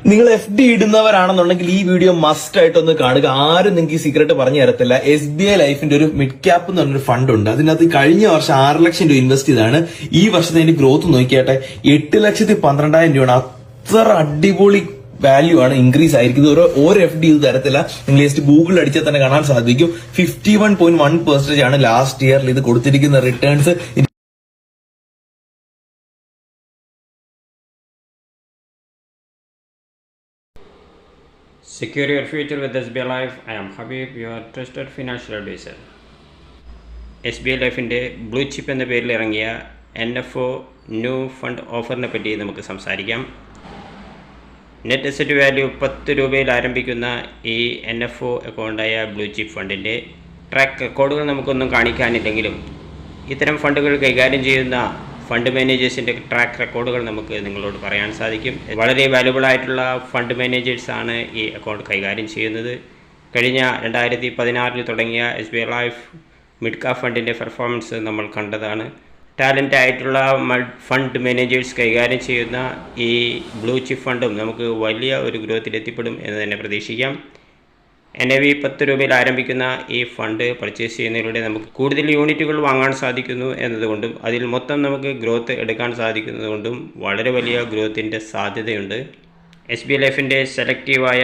നിങ്ങൾ FD ഇടുന്നവരാണെന്നുണ്ടെങ്കിൽ ഈ video must ആയിട്ടൊന്ന് കാണുക. ആരും നിങ്ങൾക്ക് ഈ സീക്രട്ട് പറഞ്ഞു തരത്തില്ല. SBI ലൈഫിന്റെ ഒരു മിഡ് ക്യാപ്പ് എന്ന് പറഞ്ഞൊരു ഫണ്ട് ഉണ്ട്. അതിനകത്ത് കഴിഞ്ഞ വർഷം 6 ലക്ഷം രൂപ ഇൻവെസ്റ്റ് ചെയ്താണ്. ഈ വർഷത്തെ അതിന്റെ ഗ്രോത്ത് നോക്കിയാട്ടെ 8,12,000 രൂപയാണ്. അത്ര അടിപൊളി വാല്യൂ ആണ്, ഇൻക്രീസ് ആയിരിക്കുന്നത്. ഒരു FD ഇത് തരത്തില്ല. നിങ്ങൾ ജസ്റ്റ് ഗൂഗിളിൽ അടിച്ചാൽ തന്നെ കാണാൻ സാധിക്കും. 51.1% ആണ് ലാസ്റ്റ് ഇയറിൽ ഇത് കൊടുത്തിരിക്കുന്ന returns. Secure your future with SBI Life. I am Habib, your trusted financial advisor. SBI ലൈഫിൻ്റെ ബ്ലൂ ചിപ്പ് എന്ന പേരിൽ ഇറങ്ങിയ NFO ന്യൂ ഫണ്ട് ഓഫറിനെ പറ്റി നമുക്ക് സംസാരിക്കാം. നെറ്റ് അസറ്റ് വാല്യൂ 10 രൂപയിൽ ആരംഭിക്കുന്ന ഈ NFO അക്കൗണ്ടായ ബ്ലൂ ചിപ്പ് ഫണ്ടിൻ്റെ ട്രാക്ക് റെക്കോർഡുകൾ നമുക്കൊന്നും കാണിക്കാനില്ലെങ്കിലും ഇത്തരം ഫണ്ടുകൾ കൈകാര്യം ചെയ്യുന്ന ഫണ്ട് മാനേജേഴ്സിൻ്റെ ട്രാക്ക് റെക്കോർഡുകൾ നമുക്ക് നിങ്ങളോട് പറയാൻ സാധിക്കും. വളരെ വാല്യുബിൾ ആയിട്ടുള്ള ഫണ്ട് മാനേജേഴ്സാണ് ഈ അക്കൗണ്ട് കൈകാര്യം ചെയ്യുന്നത്. കഴിഞ്ഞ 2016 തുടങ്ങിയ SBI ലൈഫ് മിഡ് കാപ്പ് ഫണ്ടിൻ്റെ പെർഫോമൻസ് നമ്മൾ കണ്ടതാണ്. ടാലൻ്റ് ആയിട്ടുള്ള ഫണ്ട് മാനേജേഴ്സ് കൈകാര്യം ചെയ്യുന്ന ഈ ബ്ലൂ ചിപ്പ് ഫണ്ടും നമുക്ക് വലിയ ഒരു ഗ്രോത്തിലെത്തിപ്പെടും എന്ന് തന്നെ പ്രതീക്ഷിക്കാം. NAV 10 രൂപയിൽ ആരംഭിക്കുന്ന ഈ ഫണ്ട് പർച്ചേസ് ചെയ്യുന്നതിലൂടെ നമുക്ക് കൂടുതൽ യൂണിറ്റുകൾ വാങ്ങാൻ സാധിക്കുന്നു എന്നതുകൊണ്ടും അതിൽ മൊത്തം നമുക്ക് ഗ്രോത്ത് എടുക്കാൻ സാധിക്കുന്നതുകൊണ്ടും വളരെ വലിയ ഗ്രോത്തിൻ്റെ സാധ്യതയുണ്ട്. SBI ലൈഫിൻ്റെ സെലക്റ്റീവായ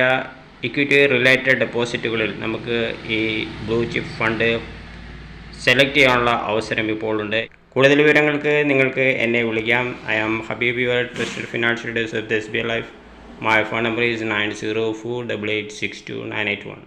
ഇക്വിറ്റി റിലേറ്റഡ് ഡെപ്പോസിറ്റുകളിൽ നമുക്ക് ഈ ബ്ലൂ ചിപ്പ് ഫണ്ട് സെലക്ട് ചെയ്യാനുള്ള അവസരം ഇപ്പോൾ ഉണ്ട്. കൂടുതൽ വിവരങ്ങൾക്ക് നിങ്ങൾക്ക് എന്നെ വിളിക്കാം. I am Habib, your trusted financial advisor of SBI Life. My phone number is 9048862981.